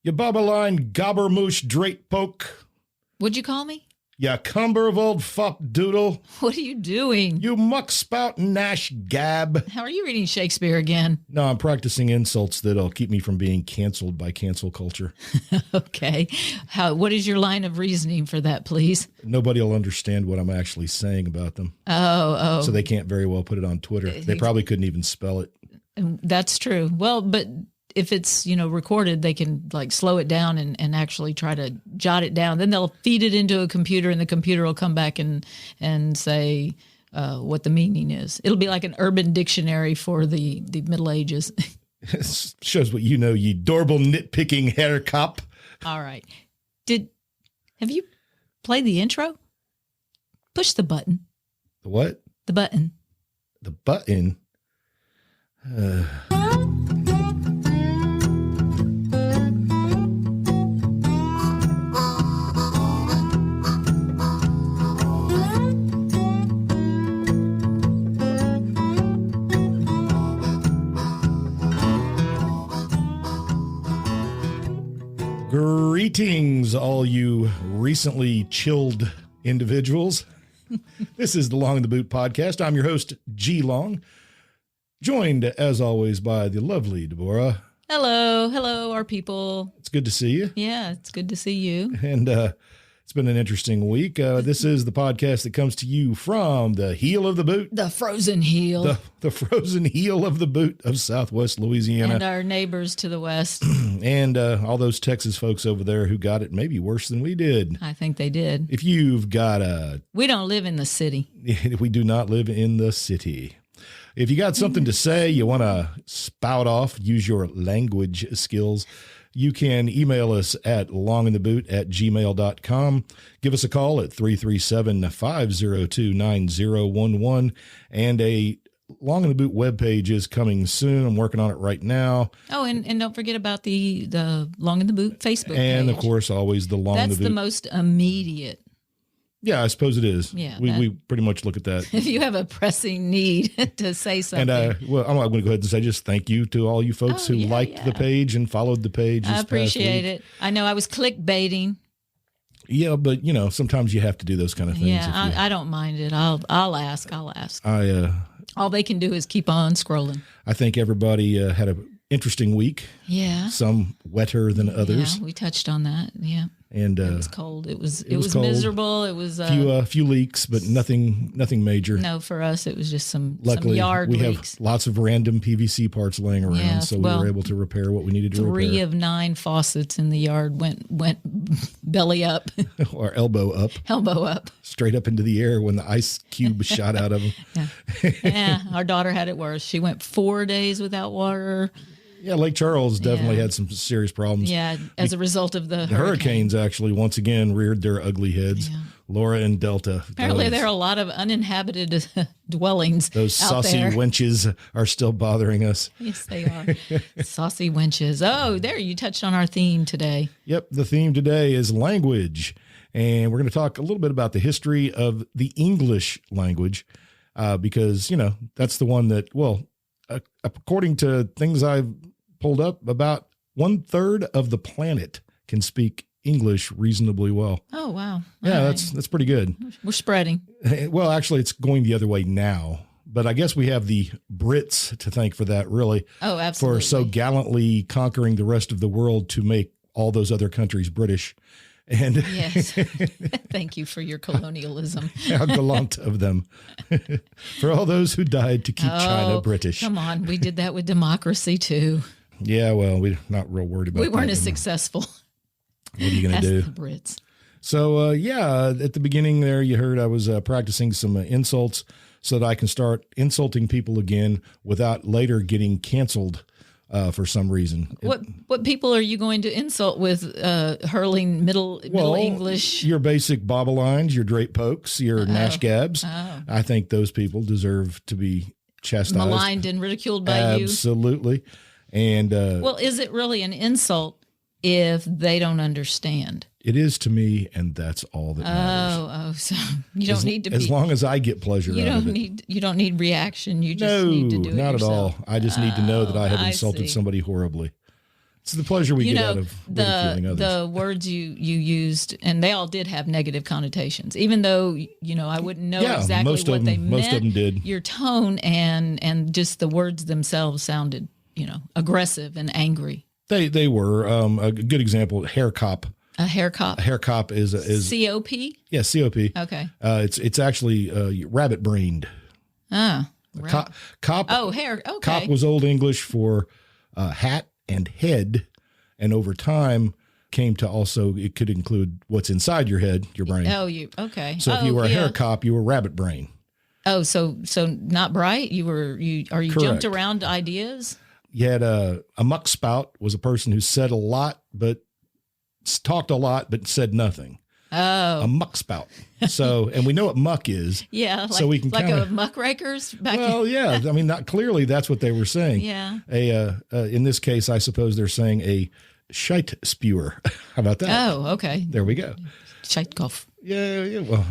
You bubba-line gobbermoosh drake poke. What'd you call me? You cumber of old Fopdoodle. What are you doing? You muck spout nash gab. How are you reading Shakespeare again? No, I'm practicing insults that'll keep me from being canceled by cancel culture. Okay. What is your line of reasoning for that, please? Nobody will understand what I'm actually saying about them. Oh. So they can't very well put it on Twitter. They probably couldn't even spell it. That's true. Well, but if it's, recorded, they can slow it down and actually try to jot it down. Then they'll feed it into a computer and the computer will come back and say what the meaning is. It'll be like an urban dictionary for the Middle Ages. Shows what you know, you adorable nitpicking hair cop. All right. Have you played the intro? Push the button. The what? The button. The button? Greetings, all you recently chilled individuals. This is the Long in the Boot podcast. I'm your host, G Long, joined, as always, by the lovely Deborah. Hello, our people. It's good to see you. Yeah, it's good to see you. And it's been an interesting week. This is the podcast that comes to you from the heel of the boot. The frozen heel. The frozen heel of the boot of Southwest Louisiana. And our neighbors to the west. And all those Texas folks over there who got it maybe worse than we did. I think they did. If you've got We don't live in the city. We do not live in the city. If you got something to say, you want to spout off, use your language skills, you can email us at longintheboot@gmail.com. Give us a call at 337-502-9011. And a Long in the Boot webpage is coming soon. I'm working on it right now. Oh, and don't forget about the Long in the Boot Facebook page. And, of course, always the Long in the Boot. That's the most immediate. Yeah, I suppose it is. Yeah, we pretty much look at that. If you have a pressing need to say something. And I'm going to go ahead and say just thank you to all you folks who liked the page and followed the page. I appreciate it. I know I was clickbaiting. Yeah, but sometimes you have to do those kind of things. Yeah, I don't mind it. I'll ask. All they can do is keep on scrolling. I think everybody had an interesting week. Yeah. Some wetter than others. Yeah, we touched on that. Yeah. And it was cold. It was cold. Miserable. It was a few leaks, but nothing major. No, for us it was just some yard we leaks. Have lots of random PVC parts laying around, so we were able to repair what we needed to repair. 3 of 9 faucets in the yard went belly up or elbow up. Elbow up. Straight up into the air when the ice cube shot out of them. Yeah, our daughter had it worse. She went 4 days without water. Yeah, Lake Charles definitely had some serious problems. Yeah, as a result of the hurricanes actually once again reared their ugly heads. Yeah. Laura and Delta. Apparently there are a lot of uninhabited dwellings Those out saucy there. wenches are still bothering us. Yes, they are. Saucy wenches. Oh, there, you touched on our theme today. Yep, the theme today is language. And we're going to talk a little bit about the history of the English language because, that's the one that, according to things I've pulled up, about 1/3 of the planet can speak English reasonably well. Oh, wow. Yeah, that's pretty good. We're spreading. Well, actually, it's going the other way now. But I guess we have the Brits to thank for that, really. Oh, absolutely. For so gallantly conquering the rest of the world to make all those other countries British. And yes. Thank you for your colonialism. How gallant of them. For all those who died to keep China British. Come on. We did that with democracy, too. Yeah, well, we're not real worried about that. We weren't as successful. What are you going to do? The Brits. So, at the beginning there, you heard I was practicing some insults so that I can start insulting people again without later getting canceled for some reason. What people are you going to insult with hurling Middle English? Your basic bobblines, your drape pokes, your nash gabs. Oh. I think those people deserve to be chastised. Maligned and ridiculed by you. Absolutely. And is it really an insult if they don't understand? It is to me, and that's all that matters. So you don't need to. As long as I get pleasure out of it. You don't need reaction. You just need to do it not yourself. at all. I just need to know that I have insulted somebody horribly. It's the pleasure we You get know, out of ridiculing others. the words you used, and they all did have negative connotations, even though, I wouldn't know exactly what they meant. Most of them did. Your tone and just the words themselves sounded, aggressive and angry. They were a good example. Hair cop. A hair cop. A hair cop is COP. Yeah, COP. Okay. It's actually rabbit brained. Ah. Right. Cop. Oh, hair. Okay. Cop was Old English for hat and head, and over time came to also, it could include what's inside your head, your brain. Oh, okay. So if you were a hair cop, you were rabbit brain. Oh, so not bright. You Correct. jumped around ideas. You had a muck spout was a person who said a lot, but talked a lot, but said nothing. Oh, A muck spout. So, and we know what muck is. yeah. So we can a muckrakers back. Well, yeah. I mean, not clearly that's what they were saying. Yeah. In this case, I suppose they're saying a shite spewer. How about that? Oh, okay. There we go. Sheitkopf. Yeah. Well,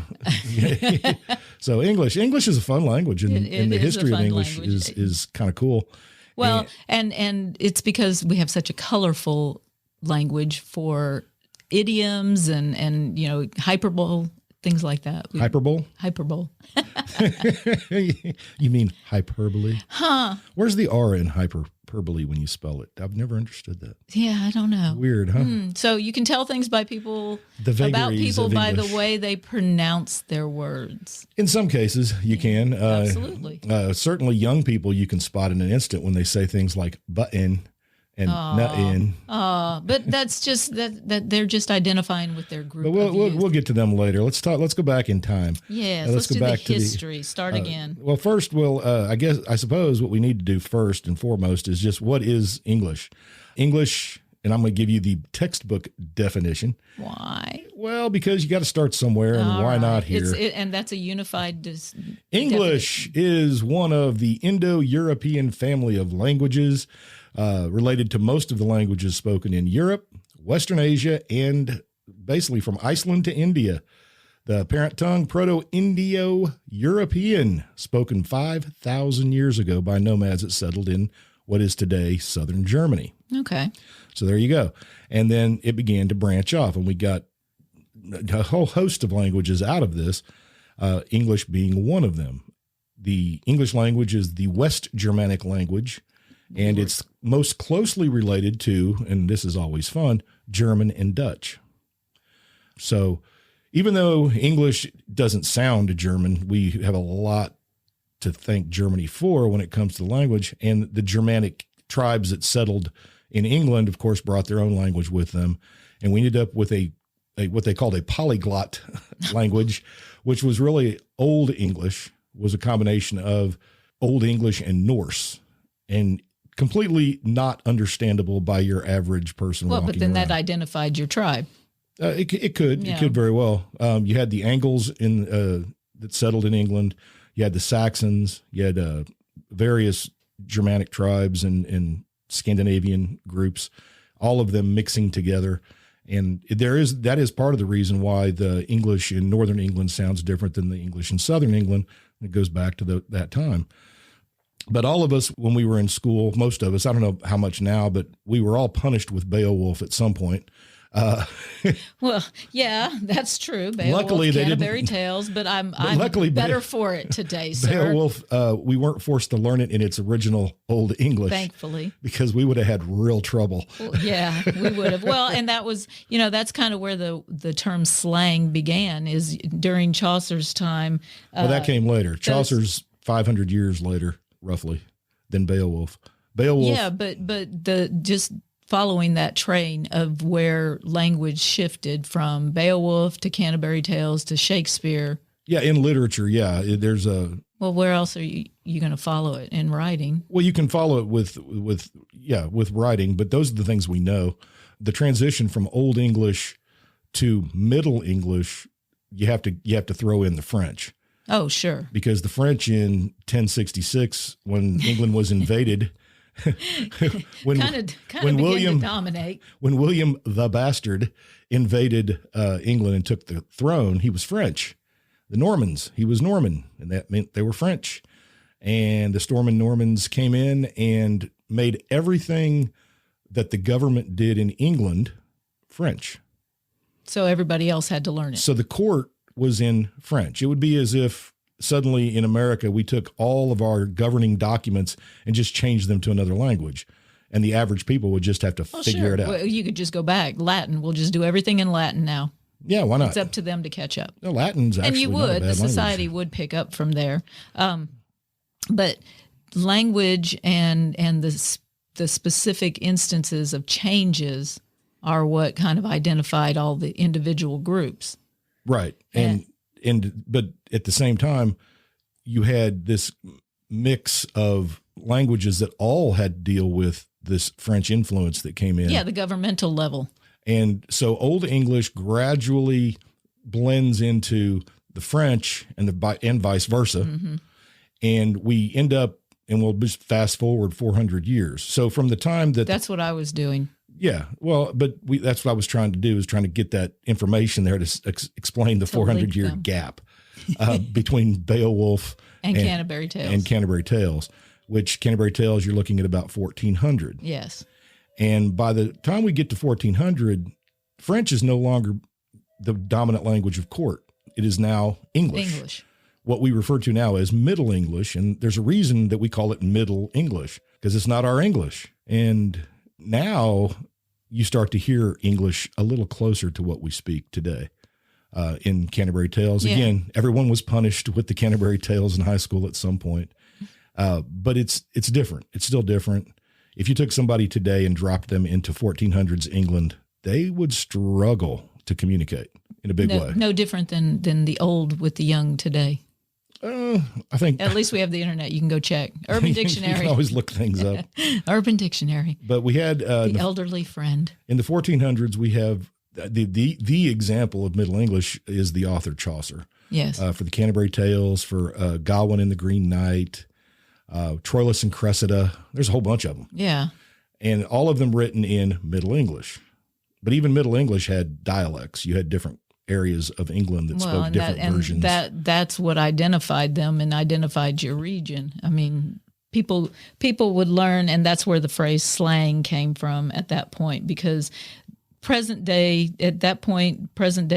so English is a fun language, and the history of English is kind of cool. Well, and it's because we have such a colorful language for idioms and hyperbole, things like that. Hyperbole? Hyperbole. You mean hyperbole? Huh. Where's the R in hyperbole when you spell it? I've never understood that. Yeah, I don't know. Weird, huh? So you can tell things by people About people by the way they pronounce their words. In some cases, you can. Absolutely. Certainly young people you can spot in an instant when they say things like button and nut in. But that's just that they're just identifying with their group. But we'll get to them later. Let's go back in time. Yes, let's do the history. Start again. Well, first, I suppose what we need to do first and foremost is just what is English? English, and I'm going to give you the textbook definition. Why? Well, because you got to start somewhere, and why not here? And that's a unified English is one of the Indo-European family of languages. Related to most of the languages spoken in Europe, Western Asia, and basically from Iceland to India. The parent tongue, Proto-Indo-European, spoken 5,000 years ago by nomads that settled in what is today southern Germany. Okay. So there you go. And then it began to branch off, and we got a whole host of languages out of this, English being one of them. The English language is the West Germanic language, and it's most closely related to, and this is always fun, German and Dutch. So even though English doesn't sound German, we have a lot to thank Germany for when it comes to the language. And the Germanic tribes that settled in England, of course, brought their own language with them. And we ended up with a what they called a polyglot language, which was really Old English, was a combination of Old English and Norse. And completely not understandable by your average person. Well, but then around. that identified your tribe. It could very well. You had the Angles that settled in England. You had the Saxons. You had various Germanic tribes and Scandinavian groups, all of them mixing together. And that is part of the reason why the English in Northern England sounds different than the English in Southern England. It goes back to that time. But all of us, when we were in school, most of us, I don't know how much now, but we were all punished with Beowulf at some point. Well, yeah, that's true. Beowulf, luckily, they Canterbury Tales, but I'm better for it today, sir. Beowulf, we weren't forced to learn it in its original Old English. Thankfully. Because we would have had real trouble. Well, yeah, we would have. Well, and that was, that's kind of where the term slang began, is during Chaucer's time. Well, that came later. Chaucer's 500 years later, roughly, than Beowulf. Yeah, but just following that train of where language shifted from Beowulf to Canterbury Tales to Shakespeare. Yeah, in literature, yeah. There's a... Well, where else are you going to follow it? In writing? Well, you can follow it with writing, but those are the things we know. The transition from Old English to Middle English, you have to throw in the French. Oh, sure. Because the French in 1066, when England was invaded... when William dominate. When William the Bastard invaded England and took the throne, he was French. The Normans, he was Norman, and that meant they were French. And the Stormin Normans came in and made everything that the government did in England French. So everybody else had to learn it. So the court was in French. It would be as if suddenly in America, we took all of our governing documents and just changed them to another language. And the average people would just have to figure it out. Well, you could just go back. Latin. We'll just do everything in Latin now. Yeah, why not? It's up to them to catch up. No, Latin's actually and you not a would. bad The society language. would pick up from there. But language and the specific instances of changes are what kind of identified all the individual groups. Right. But at the same time, you had this mix of languages that all had to deal with this French influence that came in. Yeah, the governmental level. And so Old English gradually blends into the French and vice versa. Mm-hmm. And we end up, and we'll just fast forward 400 years. So from the time that's what I was doing. Yeah. Well, but that's what I was trying to do, is trying to get that information there to explain the 400-year gap between Beowulf and Canterbury Tales. Which Canterbury Tales, you're looking at about 1400. Yes. And by the time we get to 1400, French is no longer the dominant language of court. It is now English. What we refer to now as Middle English. And there's a reason that we call it Middle English, because it's not our English. And now you start to hear English a little closer to what we speak today. In Canterbury Tales, again, everyone was punished with the Canterbury Tales in high school at some point. But it's different. It's still different. If you took somebody today and dropped them into 1400s England, they would struggle to communicate in a big way. No different than the old with the young today. I think at least we have the internet. You can go check Urban Dictionary. You can always look things up. Urban Dictionary. But we had the elderly friend. In the 1400s, we have the example of Middle English is the author Chaucer. Yes. For the Canterbury Tales, for Gawain and the Green Knight. Troilus and Cressida. There's a whole bunch of them. Yeah. And all of them written in Middle English. But even Middle English had dialects. You had different areas of England that spoke different versions. That's what identified them and identified your region. I mean, people would learn, and that's where the phrase slang came from at that point, because present day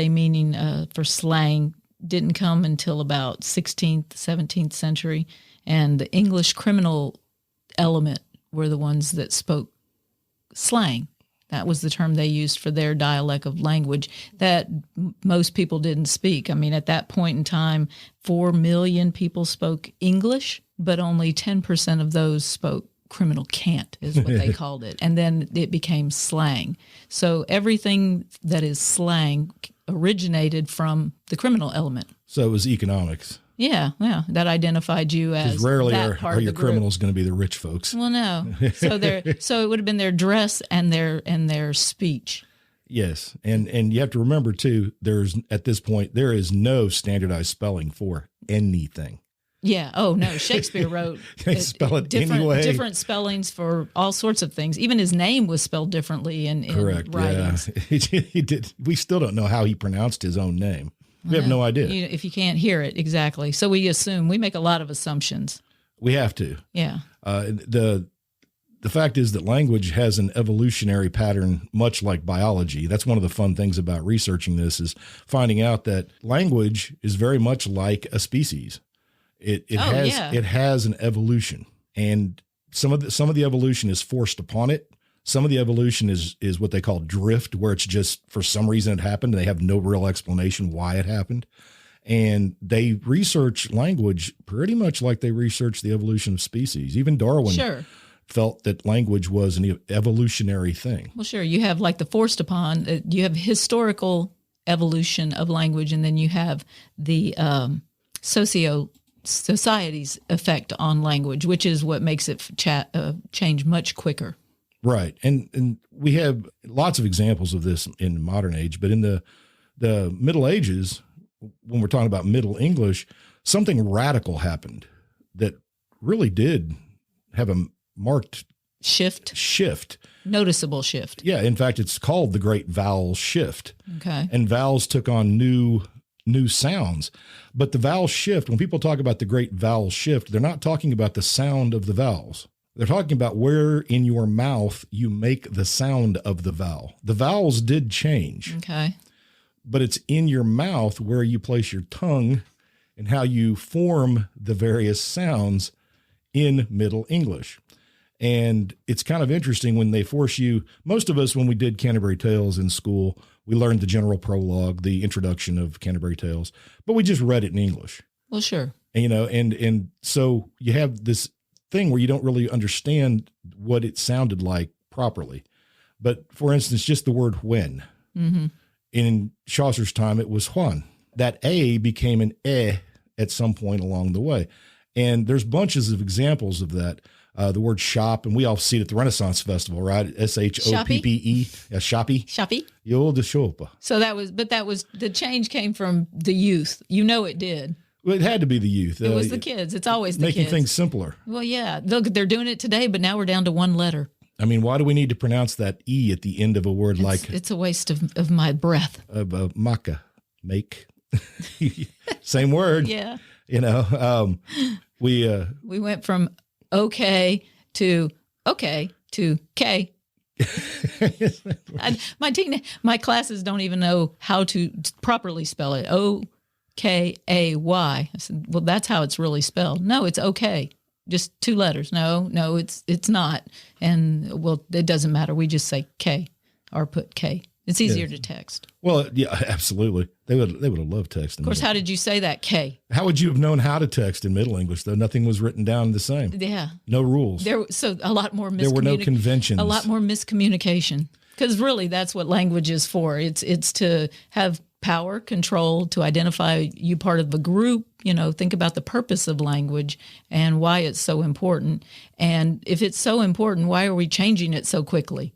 meaning for slang didn't come until about 16th, 17th century. And the English criminal element were the ones that spoke slang. That was the term they used for their dialect of language that most people didn't speak. I mean, at that point in time, 4 million people spoke English, but only 10% of those spoke criminal cant, is what they called it. And then it became slang. So everything that is slang originated from the criminal element. So it was economics. Yeah, that identified you as rarely that are your criminals going to be the rich folks. Well, no. So it would have been their dress and their speech. Yes, and you have to remember too. At this point there is no standardized spelling for anything. Yeah. Oh no, Shakespeare wrote spell it anyway. Different spellings for all sorts of things. Even his name was spelled differently in writings. Yeah. He did. We still don't know how he pronounced his own name. We have no idea. If you can't hear it, exactly. So we make a lot of assumptions. We have to. Yeah. The fact is that language has an evolutionary pattern, much like biology. That's one of the fun things about researching this, is finding out that language is very much like a species. It has an evolution, and some of the evolution is forced upon it. Some of the evolution is what they call drift, where it's just for some reason it happened and they have no real explanation why it happened. And they research language pretty much like they research the evolution of species. Even Darwin felt that language was an evolutionary thing. Well, sure. You have like the forced upon, you have historical evolution of language, and then you have the society's effect on language, which is what makes it change much quicker. Right. And we have lots of examples of this in modern age, but in the Middle Ages, when we're talking about Middle English, something radical happened that really did have a marked shift. Noticeable shift. Yeah. In fact, it's called the Great Vowel Shift. Okay. And vowels took on new sounds. But the vowel shift, when people talk about the Great Vowel Shift, they're not talking about the sound of the vowels. They're talking about where in your mouth you make the sound of the vowel. The vowels did change. Okay. But it's in your mouth where you place your tongue and how you form the various sounds in Middle English. And it's kind of interesting when they force you, most of us, when we did Canterbury Tales in school, we learned the general prologue, the introduction of Canterbury Tales, but we just read it in English. Well, sure. And, and so you have this thing where you don't really understand what it sounded like properly. But for instance, just the word when. Mm-hmm. In Chaucer's time, it was Juan. That A became an E at some point along the way. And there's bunches of examples of that. The word shop, and we all see it at the Renaissance Festival, right? S-H-O-P-P-E. Yeah, shoppy. Shoppy. Yo de shopa. So that was the change came from the youth. You know it did. Well, it had to be the youth. It was the kids. It's always the making kids. things simpler. Well, yeah. Look, they're doing it today, but now we're down to one letter. I mean, why do we need to pronounce that E at the end of a word it's a waste of my breath. Of maca, make. Same word. Yeah. We went from okay to K. My classes don't even know how to properly spell it. O-K-A-Y. I said, well, that's how it's really spelled. No, it's okay. Just two letters. No, it's not. And well, it doesn't matter. We just say K or put K. It's easier to text. Well, yeah, absolutely. They would have loved texting. Of course, how did you say that, K? How would you have known how to text in Middle English, though? Nothing was written down the same. Yeah. No rules. So a lot more There were no conventions. A lot more miscommunication. Because really, that's what language is for. It's to have power, control, to identify you part of a group. Think about the purpose of language and why it's so important. And if it's so important, why are we changing it so quickly?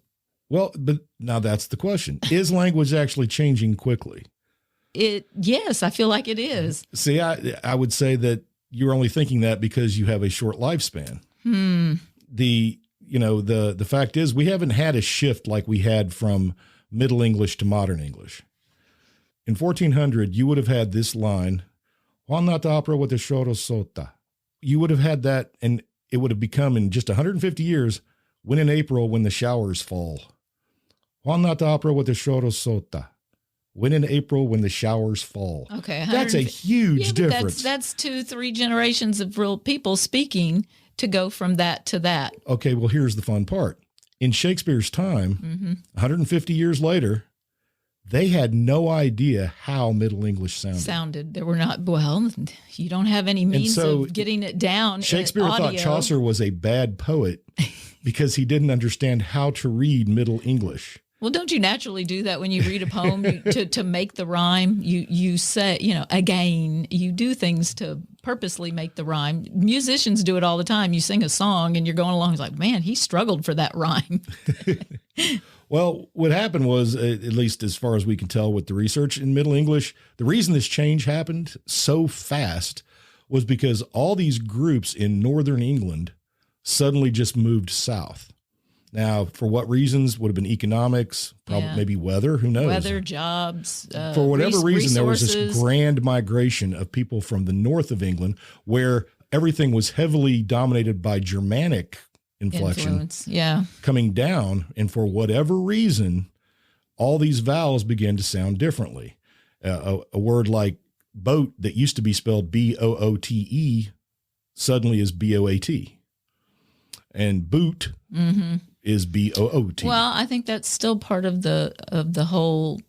Well, but now that's the question. Is language actually changing quickly? Yes, I feel like it is. See, I would say that you're only thinking that because you have a short lifespan. The fact is we haven't had a shift like we had from Middle English to Modern English. In 1400, you would have had this line, Juan nata opera with the shoro sota. You would have had that, and it would have become in just 150 years, when in April when the showers fall. Juan nata opera with the shoro sota. When in April when the showers fall. Okay. That's a huge difference. That's 2-3 generations of real people speaking to go from that to that. Okay, well, here's the fun part. In Shakespeare's time, 150 years later, they had no idea how Middle English sounded. There were not, well, you don't have any means of getting it down. Shakespeare thought Chaucer was a bad poet because he didn't understand how to read Middle English. Well, don't you naturally do that when you read a poem to make the rhyme? You say, again, you do things to purposely make the rhyme. Musicians do it all the time. You sing a song and you're going along, it's like, man, he struggled for that rhyme. Well, what happened was, at least as far as we can tell with the research in Middle English, the reason this change happened so fast was because all these groups in Northern England suddenly just moved south. Now, for what reasons? Would have been economics, probably maybe weather, who knows? Weather, jobs, for whatever reason, there was resources. this grand migration of people from the north of England where everything was heavily dominated by Germanic inflection coming down. And for whatever reason, all these vowels began to sound differently. A word like boat that used to be spelled B-O-O-T-E suddenly is B-O-A-T. And boot is B-O-O-T. Well, I think that's still part of the whole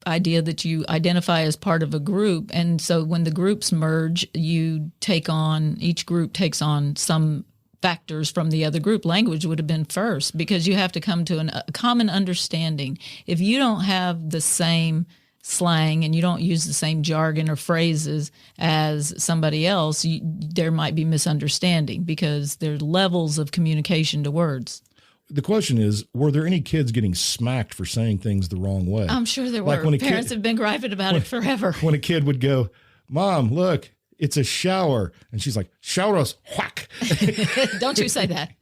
idea that you identify as part of a group. And so when the groups merge, each group takes on some factors from the other group. Language would have been first because you have to come to a common understanding. If you don't have the same slang and you don't use the same jargon or phrases as somebody else, there might be misunderstanding because there's levels of communication to words. The question is, were there any kids getting smacked for saying things the wrong way? I'm sure there were. Parents have been griping about it forever. When a kid would go, Mom, look, it's a shower. And she's like, showers, whack. Don't you say that.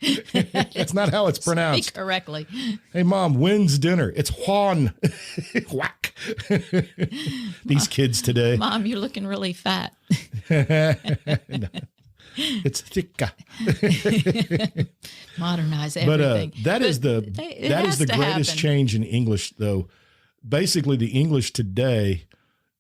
That's not how it's pronounced. Speak correctly. Hey, Mom, when's dinner? It's Juan. Whack. These kids today. Mom, you're looking really fat. No. It's thicka. Modernize everything. But that is the greatest happen. change in English, though. Basically, the English today,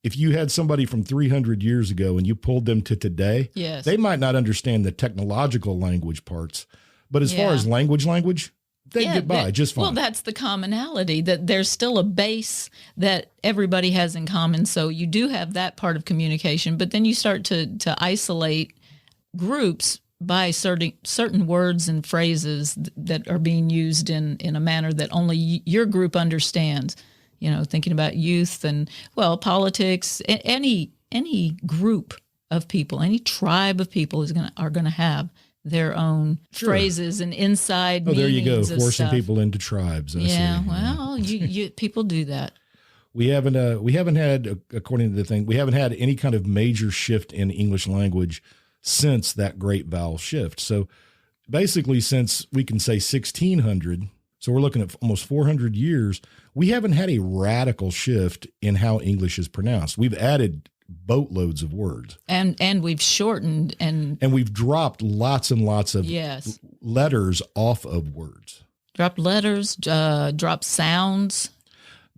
if you had somebody from 300 years ago and you pulled them to today, Yes. they might not understand the technological language parts. But as far as language, they get by just fine. Well, that's the commonality, that there's still a base that everybody has in common. So you do have that part of communication, but then you start to isolate groups by certain words and phrases that are being used in a manner that only your group understands. You know, thinking about youth and, well, politics, any group of people, any tribe of people are going to have their own phrases and inside meanings. There you go, of forcing stuff. people into tribes. I see. Well, you people do that. We haven't had, according to the thing, we haven't had any kind of major shift in English language since that great vowel shift. So basically, since we can say 1600, so we're looking at almost 400 years, we haven't had a radical shift in how English is pronounced. We've added boatloads of words. And we've shortened and we've dropped lots and lots of letters off of words. Dropped letters, dropped sounds.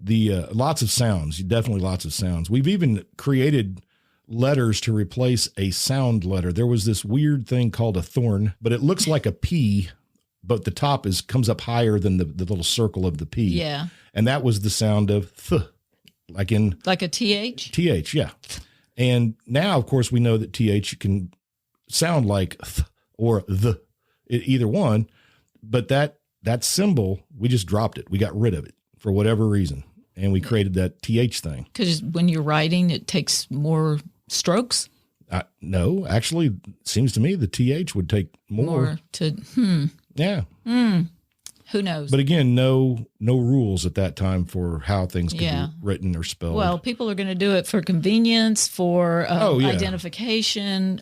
Lots of sounds, definitely lots of sounds. We've even created letters to replace a sound letter. There was this weird thing called a thorn, but it looks like a P, but the top comes up higher than the little circle of the P. Yeah. And that was the sound of th, like a TH? TH, yeah. And now, of course, we know that TH can sound like th or the, either one, but that symbol, we just dropped it. We got rid of it for whatever reason. And we created that TH thing. Because when you're writing, it takes more strokes? No, actually, it seems to me the TH would take more. Yeah. Who knows? But again, no rules at that time for how things could be written or spelled. Well, people are going to do it for convenience, for identification.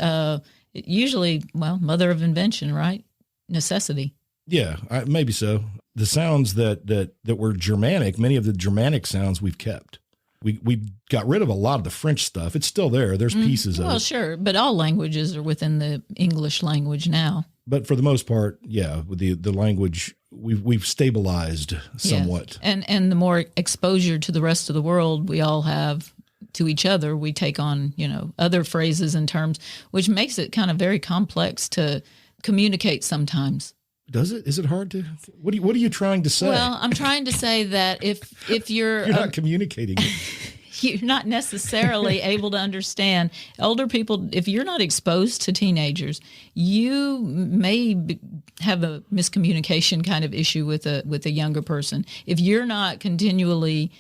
Usually, mother of invention, right? Necessity. Yeah, maybe so. The sounds that were Germanic, many of the Germanic sounds we've kept. We got rid of a lot of the French stuff. It's still there. There's pieces of it. Well, sure, but all languages are within the English language now. But for the most part, with the language, we've stabilized somewhat. Yes. And the more exposure to the rest of the world we all have to each other, we take on, other phrases and terms, which makes it kind of very complex to communicate sometimes. Does it? Is it hard to? What are you trying to say? Well, I'm trying to say that if you're not communicating, you're not necessarily able to understand older people. If you're not exposed to teenagers, you may have a miscommunication kind of issue with a younger person. If you're not continually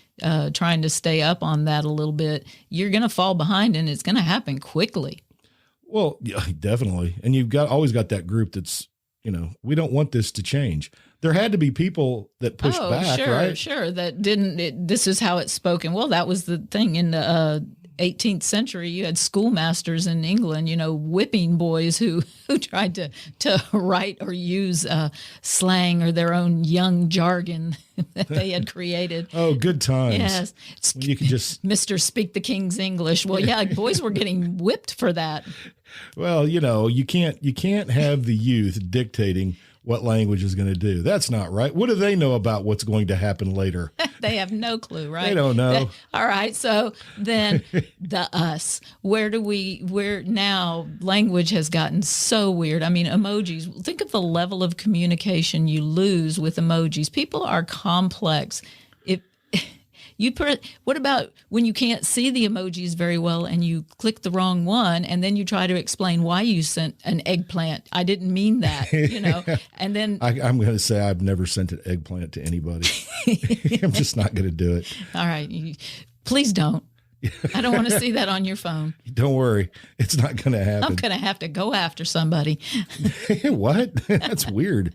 trying to stay up on that a little bit, you're going to fall behind, and it's going to happen quickly. Well, yeah, definitely. And you've always got that group that's, we don't want this to change. There had to be people that pushed back, right? Sure. That didn't, this is how it's spoken. Well, that was the thing in the 18th century. You had schoolmasters in England, whipping boys who tried to write or use slang or their own young jargon that they had created. Oh, good times. Yes. You could just Mr. Speak the King's English. Well, yeah, boys were getting whipped for that. Well, you can't have the youth dictating what language is going to do. That's not right. What do they know about what's going to happen later? They have no clue, right? They don't know. All right. So then the us, where now language has gotten so weird. I mean, emojis, think of the level of communication you lose with emojis. People are complex. What about when you can't see the emojis very well and you click the wrong one and then you try to explain why you sent an eggplant? I didn't mean that, and then I'm going to say I've never sent an eggplant to anybody. I'm just not going to do it. All right. Please don't. I don't want to see that on your phone. Don't worry. It's not going to happen. I'm going to have to go after somebody. What? That's weird.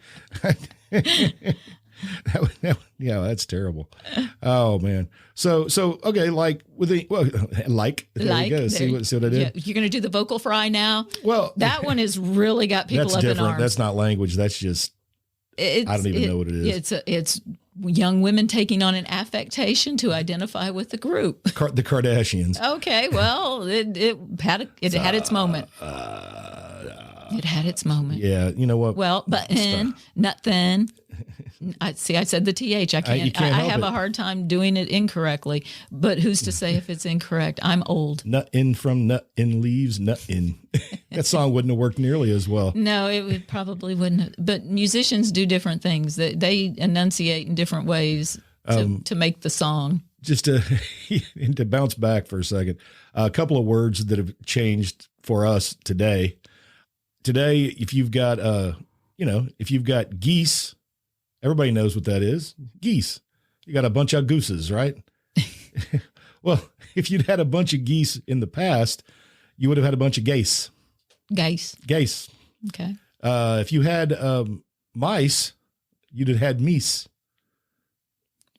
Yeah, that's terrible. Oh man. So okay, like with the there you go. See what I did? Yeah, you're gonna do the vocal fry now. Well, that one has really got people up different. in arms. That's not language. That's just I don't even know what it is. It's young women taking on an affectation to identify with the group. The Kardashians. Okay, well, it had its moment. It had its moment. Yeah, you know what? Well, but nothing. I said the TH. I can't. I have a hard time doing it incorrectly. But who's to say if it's incorrect? I'm old. Nut in from nut in leaves, nut in. That song wouldn't have worked nearly as well. No, probably wouldn't. But musicians do different things. They enunciate in different ways to make the song. Just to bounce back for a second, a couple of words that have changed for us today. Today, if you've got geese, everybody knows what that is. Geese. You got a bunch of gooses, right? Well, if you'd had a bunch of geese in the past, you would have had a bunch of geese. Geese. Okay. If you had mice, you'd have had meese.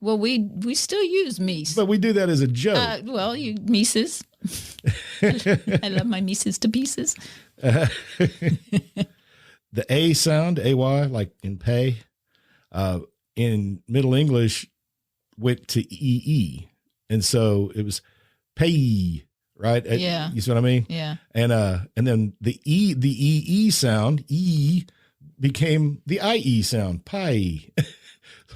Well, we still use meese. But we do that as a joke. You meeses. I love my meeses to pieces. The A sound, AY, like in pay, in Middle English went to EE. And so it was pay, right? Yeah. You see what I mean? Yeah. And then the EE sound, E, became the IE sound, pie.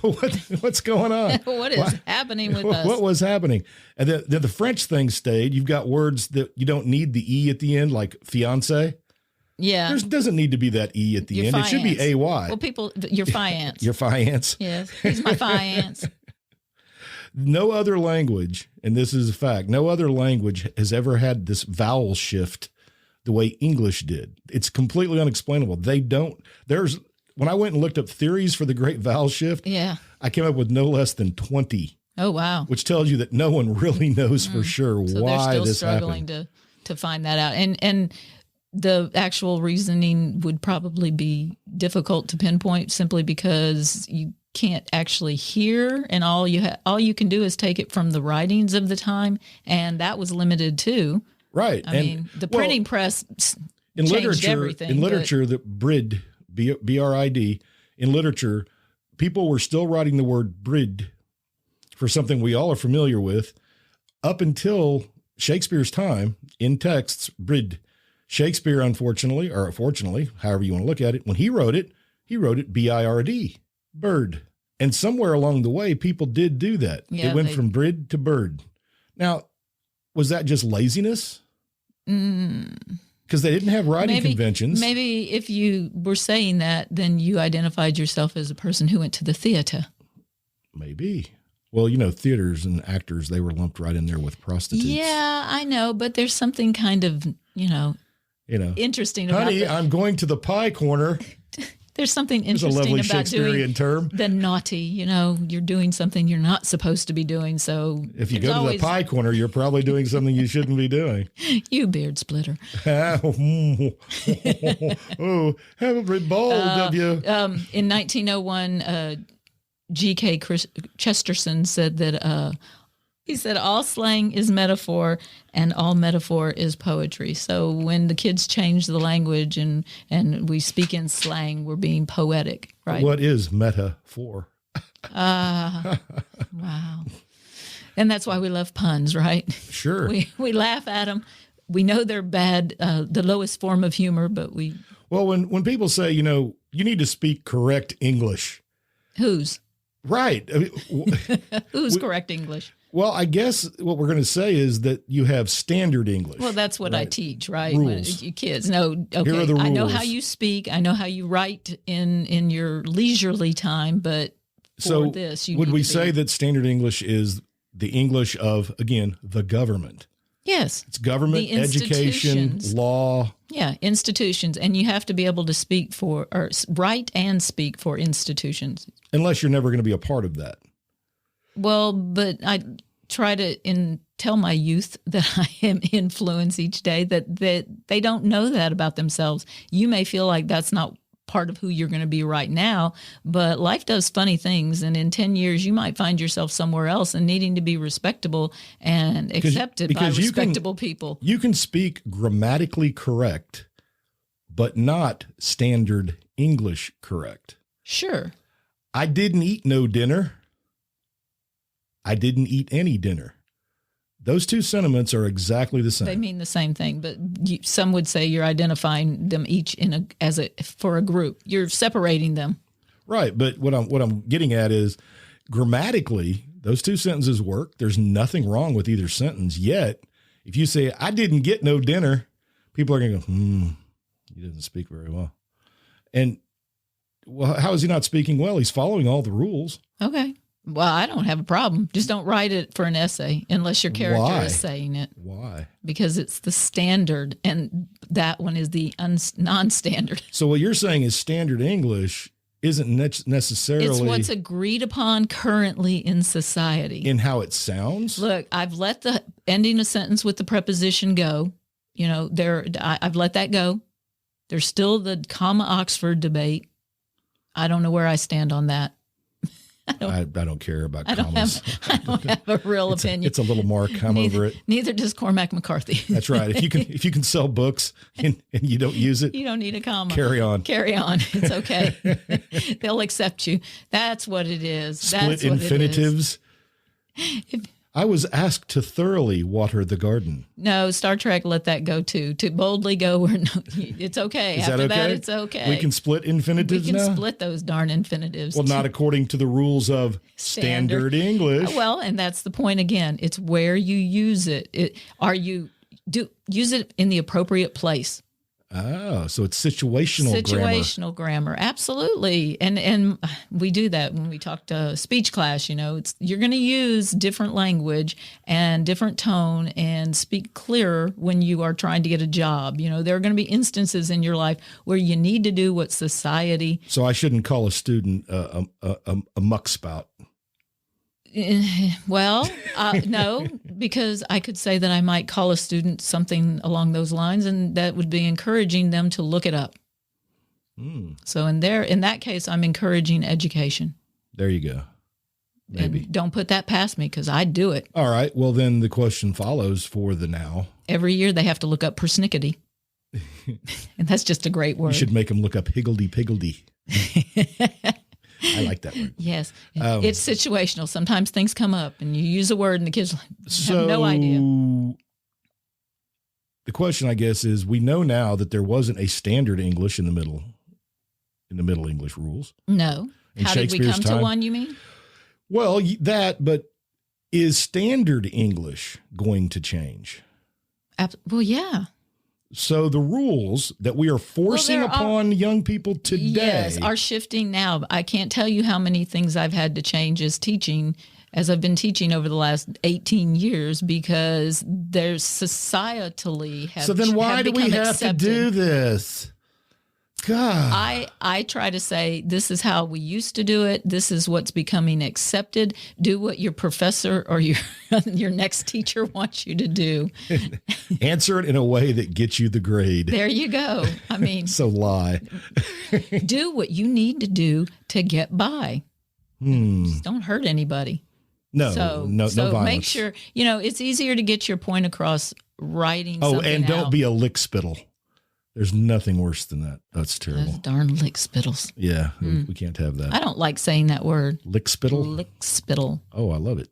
What's going on? What is happening with us? What was happening? And then the French thing stayed. You've got words that you don't need the E at the end, like fiance. Yeah. There doesn't need to be that E at the end. Fiance. It should be AY. Well, your fiance. Your fiance. Yes. He's my fiance. No other language, and this is a fact, no other language has ever had this vowel shift the way English did. It's completely unexplainable. When I went and looked up theories for the great vowel shift, I came up with no less than 20. Oh, wow. Which tells you that no one really knows for sure so why they're this still struggling happened. to find that out. And the actual reasoning would probably be difficult to pinpoint simply because you can't actually hear, and all you can do is take it from the writings of the time, and that was limited too. Right. I mean, the printing press in changed literature, everything. In literature, the BRID, B-R-I-D, in literature, people were still writing the word BRID for something we all are familiar with up until Shakespeare's time in texts, BRID. Shakespeare, unfortunately, or fortunately, however you want to look at it, when he wrote it B-I-R-D, bird. And somewhere along the way, people did do that. Yeah, it went from BRID to bird. Now, was that just laziness? Because they didn't have writing conventions. Maybe if you were saying that, then you identified yourself as a person who went to the theater. Maybe. Well, theaters and actors, they were lumped right in there with prostitutes. Yeah, I know. But there's something kind of, interesting about Honey, I'm going to the pie corner. There's something It's a interesting lovely about Shakespearean doing term. the naughty. You're doing something you're not supposed to be doing. So if you go to the pie corner, you're probably doing something you shouldn't be doing. You beard splitter. Oh, have a very bold of you. In 1901, G.K. Chesterton said that he said all slang is metaphor and all metaphor is poetry. So when the kids change the language and we speak in slang, we're being poetic, right? What is metaphor? Wow. And that's why we love puns, right? Sure. We laugh at them. We know they're bad, the lowest form of humor, but we... Well, when people say, you need to speak correct English. Whose? Right. I mean, Who's correct English? Well, I guess what we're going to say is that you have standard English. Well, that's what I teach, right? Rules. When you kids. No, okay. Here are the rules. I know how you speak. I know how you write in your leisurely time, but for this, you would need we to say that standard English is the English of, again, the government? Yes. It's government, The education, institutions. law. Yeah, institutions. And you have to be able to speak for, or write and speak for institutions. Unless you're never going to be a part of that. Well, but I try to tell my youth that I am influence each day, that they don't know that about themselves. You may feel like that's not part of who you're going to be right now, but life does funny things. And in 10 years, you might find yourself somewhere else and needing to be respectable and accepted by respectable people. You can speak grammatically correct, but not standard English correct. Sure. I didn't eat no dinner. I didn't eat any dinner. Those two sentiments are exactly the They same. mean the same thing, but some would say you're identifying them each for a group. You're separating them. Right. But what I'm getting at is grammatically, those two sentences work. There's nothing wrong with either sentence. Yet, if you say, I didn't get no dinner, people are going to go, he doesn't speak very well. And well, how is he not speaking well? He's following all the rules. Okay. Well, I don't have a problem. Just don't write it for an essay unless your character is saying it. Why? Because it's the standard, and that one is the non-standard. So what you're saying is standard English isn't necessarily... It's what's agreed upon currently in society. In how it sounds? Look, I've let the ending a sentence with the preposition go. I've let that go. There's still the comma Oxford debate. I don't know where I stand on that. I don't care about commas. I don't have a real opinion. It's a little mark. I'm over it. Neither does Cormac McCarthy. That's right. If you can sell books and you don't use it, you don't need a comma. Carry on. It's okay. They'll accept you. That's what it is. Split infinitives. I was asked to thoroughly water the garden. No, Star Trek let that go too. To boldly go where it's okay. Is After that okay? it's okay. We can split infinitives now? We can split those darn infinitives. Well, not according to the rules of standard English. Well, and that's the point again. It's where you use it. Use it in the appropriate place. Oh, so it's situational grammar. Absolutely. And we do that when we talk to speech class, you're going to use different language and different tone and speak clearer when you are trying to get a job. There are going to be instances in your life where you need to do what society. So I shouldn't call a student a muck spout. Well, no, because I could say that I might call a student something along those lines, and that would be encouraging them to look it up. So in that case, I'm encouraging education. There you go. Maybe. And don't put that past me, because I do it. All right. Well, then the question follows for the now. Every year they have to look up persnickety. And that's just a great word. You should make them look up higgledy-piggledy. I like that word. Yes. It's situational. Sometimes things come up and you use a word and the kids have no idea. The question, I guess, is we know now that there wasn't a standard English in the Middle English rules. No. In How did we come to one, you mean? Well, but is standard English going to change? Well, yeah. So the rules that we are forcing upon young people today are shifting now. I can't tell you how many things I've had to change as I've been teaching over the last 18 years, because there's societally have So then why do we have accepted. to do this? God. I try to say, this is how we used to do it. This is what's becoming accepted. Do what your professor or your next teacher wants you to do. Answer it in a way that gets you the grade. There you go. I mean, so lie. Do what you need to do to get by. Just don't hurt anybody. No violence. Make sure, it's easier to get your point across writing something and don't out. be a lick spittle. There's nothing worse than that. That's terrible. Those darn lick spittles. Yeah, we can't have that. I don't like saying that word. Lick spittle? Lick spittle. Oh, I love it.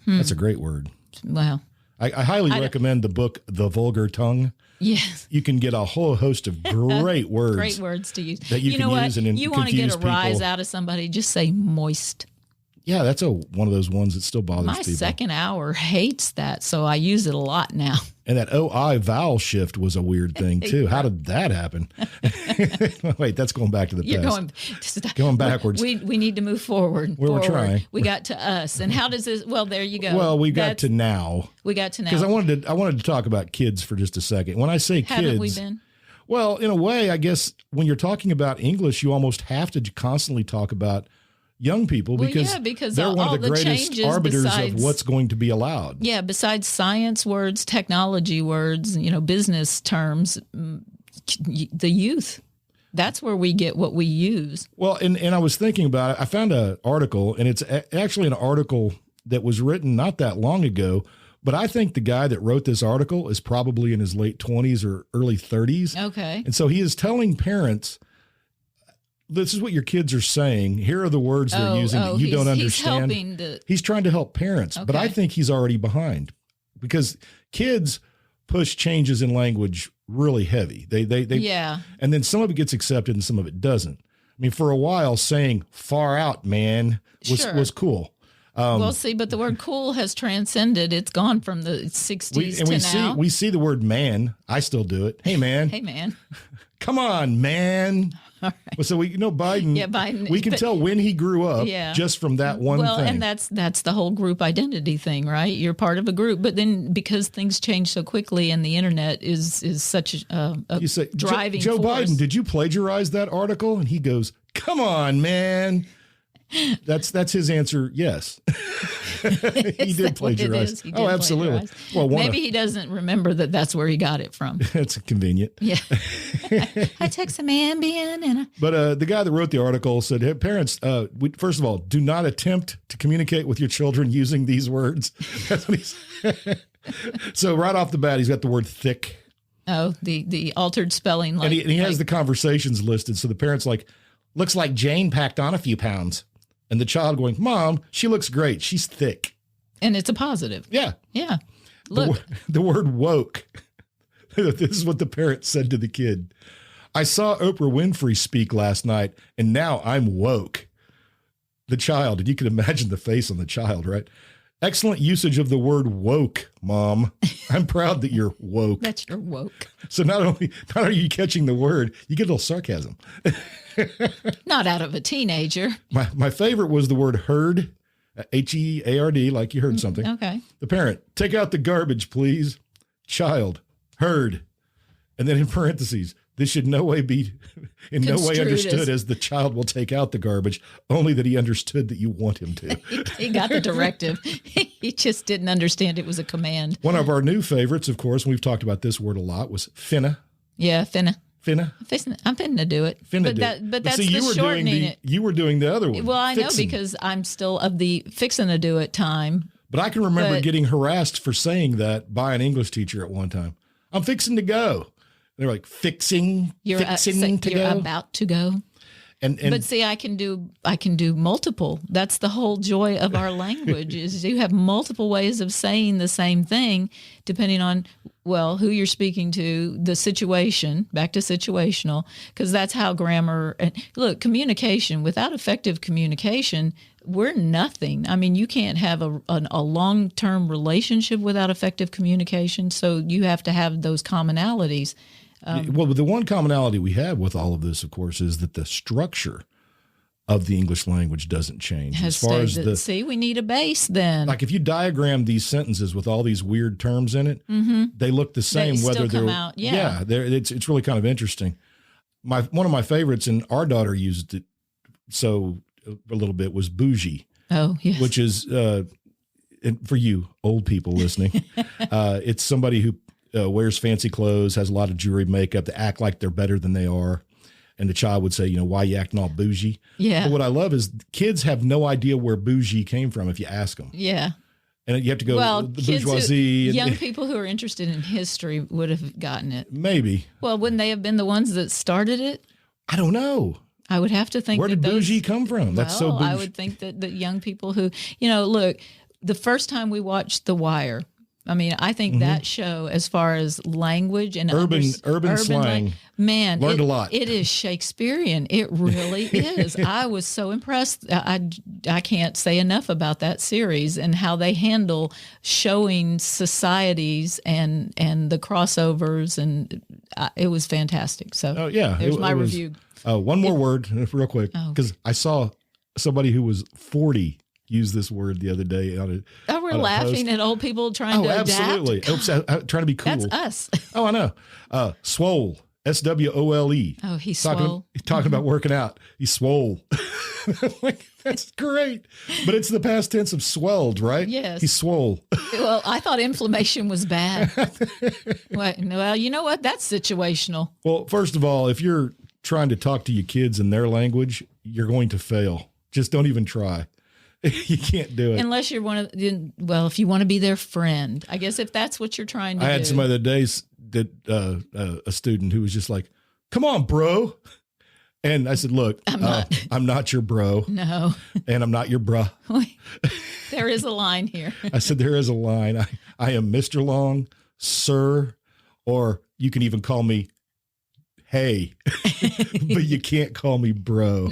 That's a great word. Well, I highly recommend the book, The Vulgar Tongue. Yes. You can get a whole host of great words. Great words to use. That you can use and you want to get a rise out of somebody, just say moist. Yeah, that's one of those ones that still bothers people. My second hour hates that, so I use it a lot now. And that OI vowel shift was a weird thing, too. How did that happen? Wait, that's going back to the past. Going backwards. We need to move forward. We're trying. We got to us. And how does this, well, there you go. Well, we got to now. We got to now. Because I wanted to talk about kids for just a second. When I say kids. Haven't we been? Well, in a way, I guess when you're talking about English, you almost have to constantly talk about young people because they're one of the greatest arbiters of what's going to be allowed. Yeah, besides science words, technology words, business terms, the youth. That's where we get what we use. Well, and I was thinking about it. I found an article, and it's actually an article that was written not that long ago, but I think the guy that wrote this article is probably in his late 20s or early 30s. Okay. And so he is telling parents, this is what your kids are saying. Here are the words they're using that you don't understand. He's trying to help parents, but I think he's already behind because kids push changes in language really heavy. They Yeah. and then some of it gets accepted and some of it doesn't. I mean, for a while, saying "far out, man" was cool. Well, see, but the word "cool" has transcended. It's gone from the 60s to now. We see the word "man." I still do it. Hey, man. Hey, man. Come on, man. All right. Well, so Biden. Yeah, Biden. We can tell when he grew up just from that one thing. Well, and that's the whole group identity thing, right? You're part of a group, but then because things change so quickly, and the internet is such a you say, driving Joe force. Biden, did you plagiarize that article? And he goes, "Come on, man." That's his answer. Yes, he did plagiarize. He did absolutely. Plagiarize. Well, maybe he doesn't remember that's where he got it from. That's convenient. Yeah, I took some Ambien and. But the guy that wrote the article said, "Hey, parents, first of all, do not attempt to communicate with your children using these words." That's what he said. So right off the bat, he's got the word "thick." Oh, the altered spelling. Like, and he has the conversations listed. So the parent's like, "Looks like Jane packed on a few pounds." And the child going, "Mom, she looks great. She's thick." And it's a positive. Yeah. Yeah. Look. The word woke. This is what the parent said to the kid. "I saw Oprah Winfrey speak last night, and now I'm woke." The child, and you can imagine the face on the child, right? "Excellent usage of the word woke, Mom. I'm proud that you're woke." That you're woke. So not only are you catching the word, you get a little sarcasm. Not out of a teenager. My favorite was the word heard, H-E-A-R-D, like you heard something. Okay. The parent, "Take out the garbage, please." Child, heard. And then in parentheses, "This should no way be in no way understood as the child will take out the garbage, only that he understood that you want him to." He got the directive. He just didn't understand it was a command. One of our new favorites, of course, and we've talked about this word a lot, was finna. Yeah, finna. Finna. I'm finna do it. Finna but that's see, the shortening it. You were doing the other one. Well, I know because I'm still of the fixing to do it time. But I can remember getting harassed for saying that by an English teacher at one time. "I'm fixing to go." They're like, fixing to You're go. about to go. But see, I can do multiple. That's the whole joy of our language is you have multiple ways of saying the same thing depending on, well, who you're speaking to, the situation, back to situational, because that's how grammar and look, communication, without effective communication, we're nothing. I mean, you can't have a long-term relationship without effective communication. So you have to have those commonalities. Well, the one commonality we have with all of this, of course, is that the structure of the English language doesn't change. See, we need a base then. Like if you diagram these sentences with all these weird terms in it, they look the same. They whether still come out. Yeah, it's really kind of interesting. One of my favorites, and our daughter used it so a little bit, was bougie. Oh, yes. Which is and for you old people listening, it's somebody who wears fancy clothes, has a lot of jewelry, makeup, to act like they're better than they are. And the child would say, "Why are you acting all bougie?" Yeah. But what I love is kids have no idea where bougie came from if you ask them. Yeah. And you have to go, the bourgeoisie. Young people who are interested in history would have gotten it. Maybe. Well, wouldn't they have been the ones that started it? I don't know. I would have to think. Where did bougie come from? That's so bougie. I would think that young people who, look, the first time we watched The Wire, I mean, I think that show, as far as language and urban slang, man, learned a lot. It is Shakespearean. It really is. I was so impressed. I can't say enough about that series and how they handle showing societies and the crossovers, and it was fantastic. So, there's my review. One more word, real quick, because I saw somebody who was 40. Use this word the other day. We're laughing at old people trying to adapt. Absolutely. Trying to be cool. That's us. Oh, I know. Swole. S-W-O-L-E. Oh, he's swole. Talking about working out. He's swole. That's great. But it's the past tense of swelled, right? Yes. He's swole. Well, I thought inflammation was bad. Well, you know what? That's situational. Well, first of all, if you're trying to talk to your kids in their language, you're going to fail. Just don't even try. You can't do it. Unless you're if you want to be their friend. I guess if that's what you're trying to do. I had some other days that a student who was just like, "Come on, bro." And I said, look, I'm not your bro. No. And I'm not your bruh. There is a line here. I said, there is a line. I am Mr. Long, sir, or you can even call me hey, but you can't call me bro.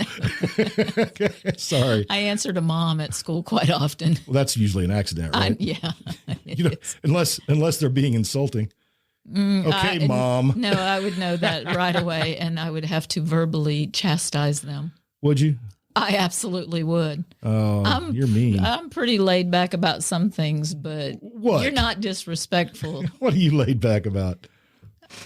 Sorry. I answer to mom at school quite often. Well, that's usually an accident, right? Yeah. Unless they're being insulting. Okay, Mom. No, I would know that right away, and I would have to verbally chastise them. Would you? I absolutely would. Oh, you're mean. I'm pretty laid back about some things, but what? You're not disrespectful. What are you laid back about?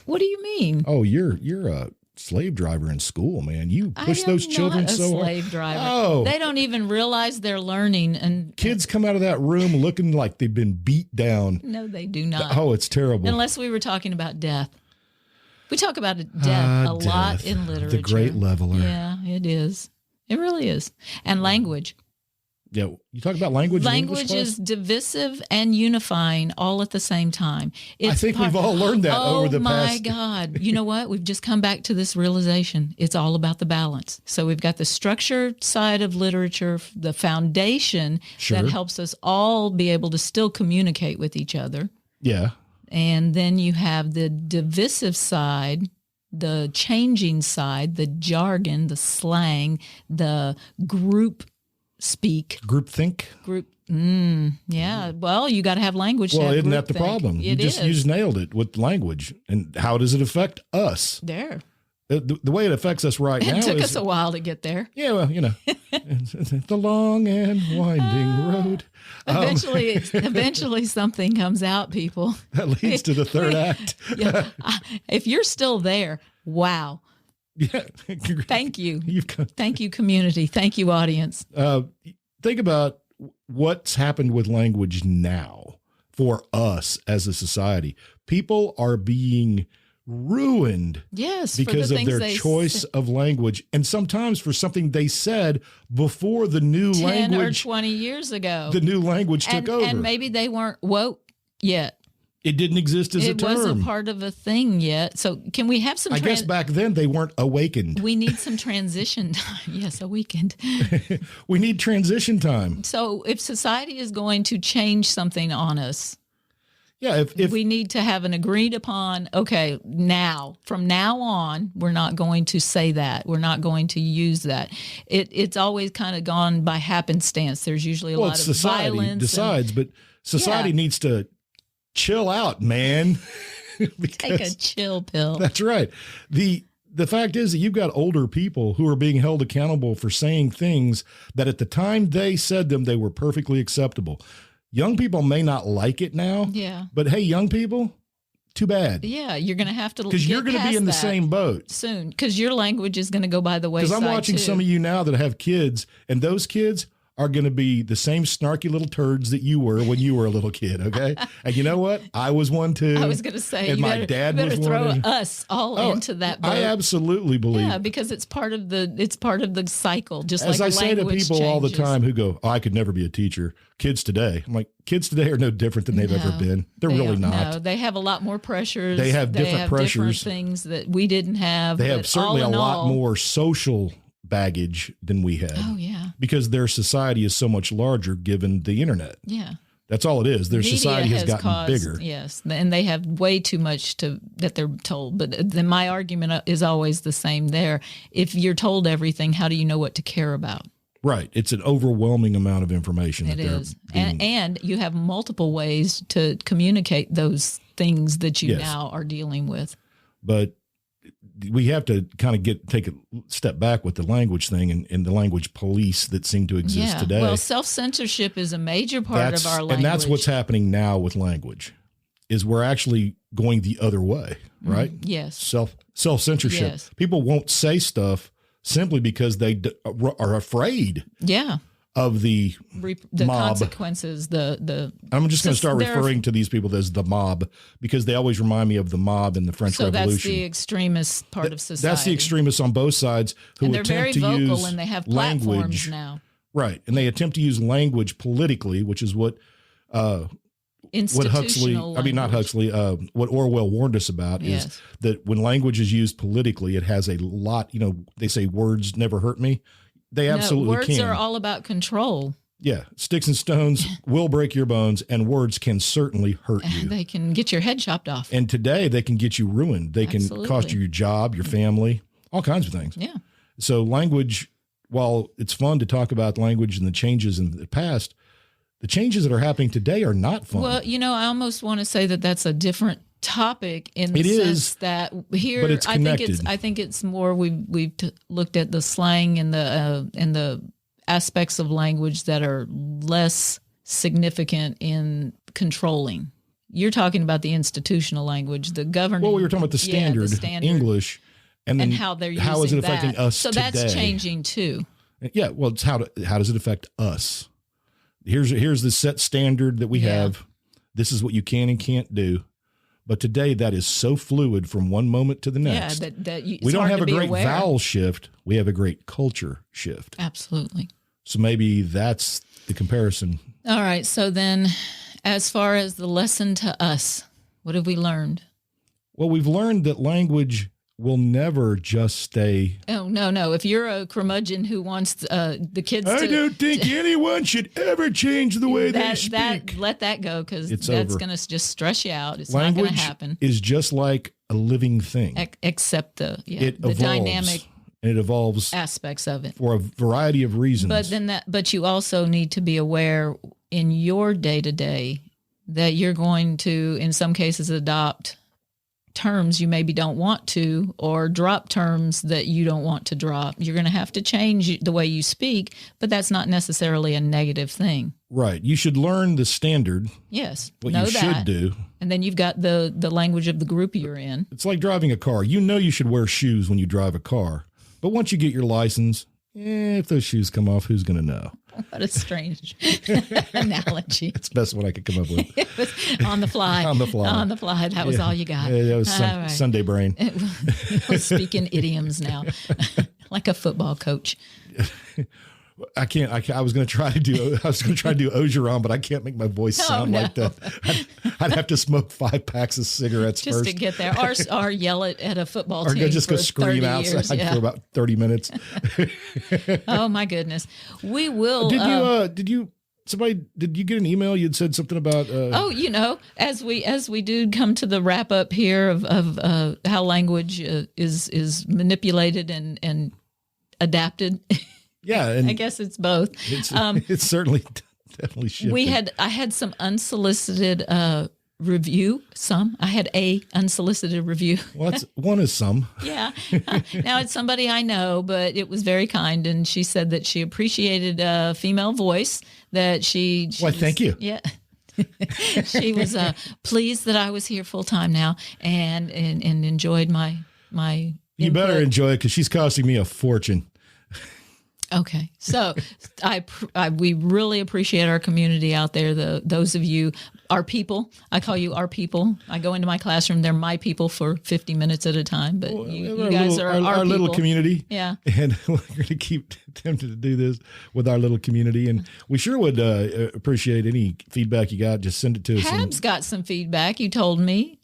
What do you mean? Oh, you're a slave driver in school, man. You push those children so hard. Slave driver. Oh, they don't even realize they're learning, and kids come out of that room looking like they've been beat down. No, they do not. Oh, it's terrible. Unless we were talking about death. We talk about death a lot in literature. The great leveler. Yeah, it is. It really is. And language. Yeah, you talk about language. Language is divisive and unifying all at the same time. I think we've all learned that over the past. Oh my God! You know what? We've just come back to this realization. It's all about the balance. So we've got the structured side of literature, the foundation that helps us all be able to still communicate with each other. Yeah. And then you have the divisive side, the changing side, the jargon, the slang, the group speak. Group think? Yeah. Well, you got to have language. Well, isn't that the think. problem? You just nailed it with language. And how does it affect us? There. The way it affects us right now It took us a while to get there. Yeah, well, the long and winding road. Eventually something comes out, people. That leads to the third act. Yeah. If you're still there, wow. Yeah. Thank you. Thank you, community. Thank you, audience. Think about what's happened with language now for us as a society. People are being ruined because of their choice of language, and sometimes for something they said before the new 10 language or 20 years ago. The new language took over. And maybe they weren't woke yet. It didn't exist as a term. It wasn't part of a thing yet. So can we have some... I guess back then they weren't awakened. We need some transition time. Yes, awakened. We need transition time. So if society is going to change something on us, if we need to have an agreed upon, okay, from now on, we're not going to say that. We're not going to use that. It's always kind of gone by happenstance. There's usually a lot of society violence. Decides, but society needs to chill out, man. Take a chill pill. That's right. The fact is that you've got older people who are being held accountable for saying things that at the time they said them, they were perfectly acceptable. Young people may not like it now. Yeah. But hey, young people, too bad. Yeah, you're going to have to, because you're going to be in the same boat soon, because your language is going to go by the wayside. Because I'm watching some of you now that have kids, and those kids are going to be the same snarky little turds that you were when you were a little kid. Okay. And you know what? I was one too. I was going to say, and my dad was throw one. Us all into that boat. I absolutely believe. Yeah, because it's part of the cycle. Just as like I say to people changes. all the time who go, I could never be a teacher. Kids today. I'm like, kids today are no different than they've ever been. They're really not. No, they have a lot more pressures. They have different pressures. Different things that we didn't have. They have certainly a lot more social baggage than we had. Oh, yeah. Because their society is so much larger given the internet. Yeah. That's all it is. Their society has gotten bigger. Yes. And they have way too much that they're told. But then my argument is always the same there. If you're told everything, how do you know what to care about? Right. It's an overwhelming amount of information. It is. And you have multiple ways to communicate those things that you now are dealing with. But we have to kind of take a step back with the language thing and the language police that seem to exist today. Well, self-censorship is a major part of our language. And that's what's happening now with language, is we're actually going the other way, right? Yes. Self-censorship. Yes. People won't say stuff simply because they are afraid. Yeah. Of the mob. Consequences, I'm just going to start referring to these people as the mob because they always remind me of the mob in the French Revolution. So that's the extremist part of society. That's the extremists on both sides who attempt to use language. They're very vocal and they have platforms now. Right. And they attempt to use language politically, which is what what Huxley, Institutional I mean, not language. Huxley, what Orwell warned us about Yes. is that when language is used politically, it has a lot, they say words never hurt me. They absolutely words can. are all about control. Yeah. Sticks and stones will break your bones, and words can certainly hurt you. They can get your head chopped off. And today they can get you ruined. They can Absolutely. cost you your job, your family, all kinds of things. Yeah. So language, while it's fun to talk about language and the changes in the past, the changes that are happening today are not fun. Well, I almost want to say that that's a different topic in the It sense is, that here, but it's I think connected. it's more we've looked at the slang and the aspects of language that are less significant in controlling. You're talking about the institutional language, the governing. Well, we were talking about the standard, standard English, and then how they're using how is it affecting that. us So today? that's changing too. Yeah, well, it's how does it affect us? Here's the set standard that we have. This is what you can and can't do. But today that is so fluid from one moment to the next. Yeah, it's we don't hard have to a be great aware. vowel shift. We have a great culture shift. Absolutely. So maybe that's the comparison. All right. So then, as far as the lesson to us, what have we learned? Well, we've learned that language will never just stay. Oh, no. If you're a curmudgeon who wants the kids I to... don't think anyone should ever change the way they speak. Let that go, because that's over. going to just stress you out. It's Language not going to happen. is just like a living thing. Except the Evolves, dynamic and it evolves aspects of it. for a variety of reasons. But you also need to be aware in your day-to-day that you're going to, in some cases, adopt terms you maybe don't want to, or drop terms that you don't want to drop. You're going to have to change the way you speak, but that's not necessarily a negative thing. Right. You should learn the standard, Yes. what know you that. should do. And then you've got the language of the group you're in. It's like driving a car. You know you should wear shoes when you drive a car. But once you get your license, if those shoes come off, who's going to know? What a strange analogy. It's the best one I could come up with. It was on the fly. On the fly. On the fly. That was all you got. Yeah, that was All right. Sunday brain. We're speaking idioms now, like a football coach. I can't. I was going to try to do. Ogeron, but I can't make my voice sound like that. I'd have to smoke 5 packs of cigarettes Just first, to get there, or yell it at a football or team just for go scream 30 outside years. Yeah. for about 30 minutes. Oh my goodness, we will. Did you get an email? You'd said something about. As we do come to the wrap up here of how language is manipulated and adapted. Yeah, and I guess it's both. It's certainly definitely shifted. I had some unsolicited review. I had a unsolicited review. Well, one is some. Yeah. Now it's somebody I know, but it was very kind, and she said that she appreciated a female voice. That Why, thank you. Yeah. She was pleased that I was here full time now, and enjoyed my. You better input. enjoy it because she's costing me a fortune. Okay, so we really appreciate our community out there. Those of you, our people. I call you our people. I go into my classroom; they're my people for 50 minutes at a time. But you guys are our little people. community. Yeah, and we're going to keep attempting to do this with our little community, and we sure would appreciate any feedback you got. Just send it to us. Habs got some feedback. You told me.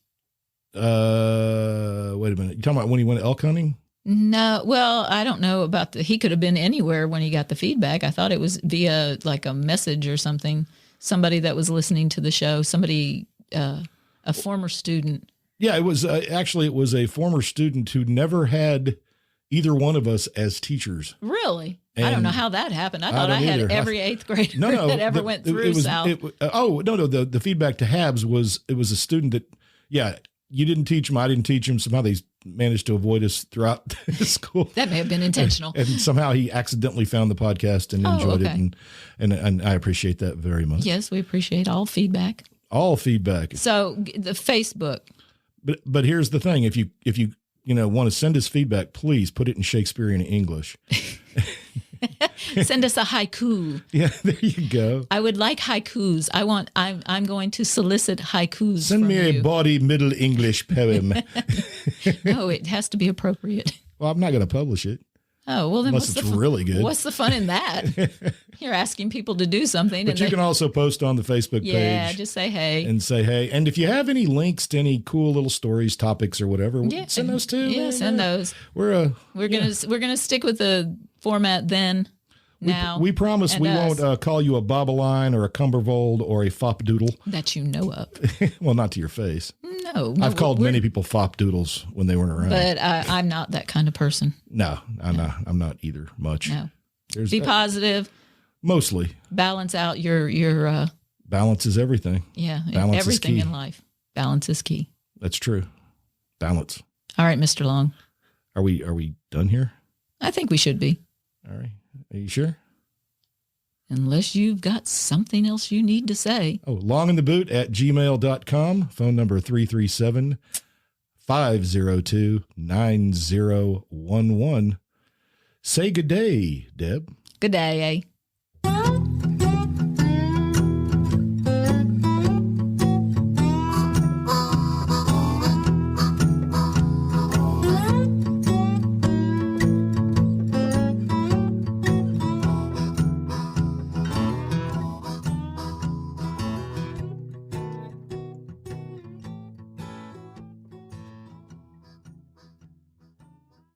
Wait a minute. You talking about when he went elk hunting? No, well, I don't know about he could have been anywhere when he got the feedback. I thought it was via like a message or something. Somebody that was listening to the show, a former student. Yeah, it was actually, it was a former student who never had either one of us as teachers. Really? And I don't know how that happened. I thought I had either. every 8th grader that ever went through South. The feedback to Habs was, it was a student that, you didn't teach him, I didn't teach him. Somehow they managed to avoid us throughout school. That may have been intentional. And somehow he accidentally found the podcast and enjoyed it. And I appreciate that very much. Yes, we appreciate all feedback. All feedback. So the Facebook. But here's the thing. If you want to send us feedback, please put it in Shakespearean English. Send us a haiku. Yeah, there you go. I would like haikus. I'm going to solicit haikus. Send me a bawdy Middle English poem. No, it has to be appropriate. Well, I'm not going to publish it. Oh, well, then unless it's really good. What's the fun in that? You're asking people to do something. But you can also post on the Facebook page. Yeah, just say hey. And say hey. And if you have any links to any cool little stories, topics, or whatever, send those too. Yeah, send those. We're gonna stick with the format then. Now we promise we won't call you a Boboline or a Cumbervold or a Fopdoodle that you know of. Well, not to your face. No, I've called many people Fopdoodles when they weren't around. But I'm not that kind of person. No, I'm not either much. No. Be positive. Mostly. Balance out your balance is everything. Yeah, balance everything is key. in life. Balance is key. That's true. Balance. All right, Mr. Long. Are we done here? I think we should be. All right. Are you sure? Unless you've got something else you need to say. Oh, longintheboot@gmail.com. Phone number 337-502-9011. Say good day, Deb. Good day, eh?